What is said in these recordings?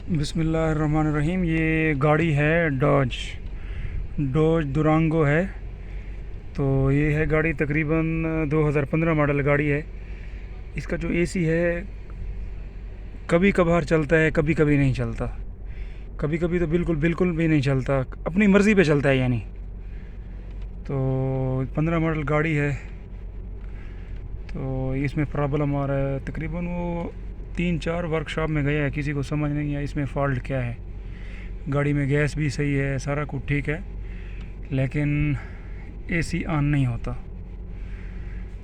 बिस्मिल्लाहिर्रहमानिर्रहीम। ये गाड़ी है डॉज दुरांगो है। तो ये है गाड़ी, तकरीबन 2015 मॉडल गाड़ी है। इसका जो एसी है कभी कभार चलता है, कभी कभी नहीं चलता। कभी कभी तो बिल्कुल बिल्कुल भी नहीं चलता, अपनी मर्ज़ी पे चलता है यानी। तो 15 मॉडल गाड़ी है, तो इसमें प्रॉब्लम आ रहा है। तकरीबन वो 3-4 वर्कशॉप में गया है, किसी को समझ नहीं आया इसमें फ़ॉल्ट क्या है। गाड़ी में गैस भी सही है, सारा कुछ ठीक है, लेकिन एसी ऑन नहीं होता।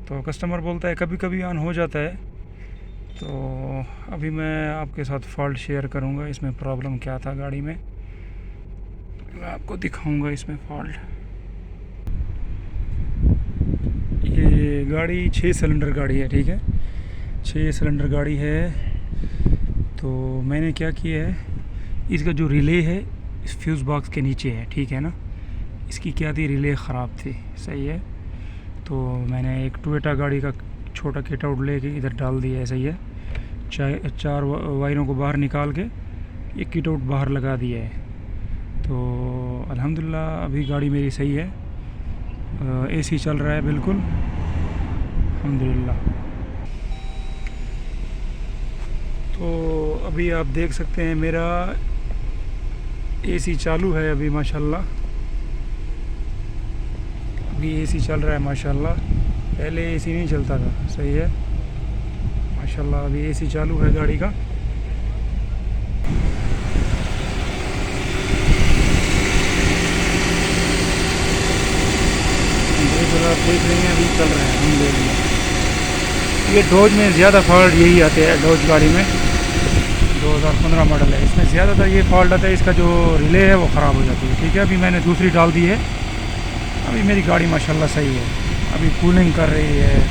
तो कस्टमर बोलता है कभी कभी ऑन हो जाता है। तो अभी मैं आपके साथ फ़ॉल्ट शेयर करूंगा, इसमें प्रॉब्लम क्या था गाड़ी में, मैं आपको दिखाऊंगा इसमें फ़ॉल्ट। ये गाड़ी 6 सिलेंडर गाड़ी है, ठीक है, 6 सिलेंडर गाड़ी है। तो मैंने क्या किया है, इसका जो रिले है इस फ्यूज़ बॉक्स के नीचे है, ठीक है ना। इसकी क्या थी, रिले ख़राब थी, सही है। तो मैंने एक टोयोटा गाड़ी का छोटा किट आउट लेके इधर डाल दिया है, सही है। 4 वायरों को बाहर निकाल के एक किट आउट बाहर लगा दिया है। तो अल्हम्दुलिल्लाह अभी गाड़ी मेरी सही है, एसी चल रहा है बिल्कुल, अल्हम्दुलिल्लाह। तो अभी आप देख सकते हैं मेरा एसी चालू है अभी माशाल्लाह। अभी एसी चल रहा है माशाल्लाह, पहले एसी नहीं चलता था, सही है माशाल्लाह। अभी एसी चालू है गाड़ी का। आप देख रहे हैं अभी चल रहे हैं, हम देख रहे हैं। ये डोज में ज़्यादा फॉल्ट यही आते हैं, डोज गाड़ी में 2015 मॉडल है, इसमें ज़्यादातर ये फॉल्ट आता है, इसका जो रिले है वो ख़राब हो जाती है, ठीक है। अभी मैंने दूसरी डाल दी है, अभी मेरी गाड़ी माशाल्लाह सही है, अभी कूलिंग कर रही है।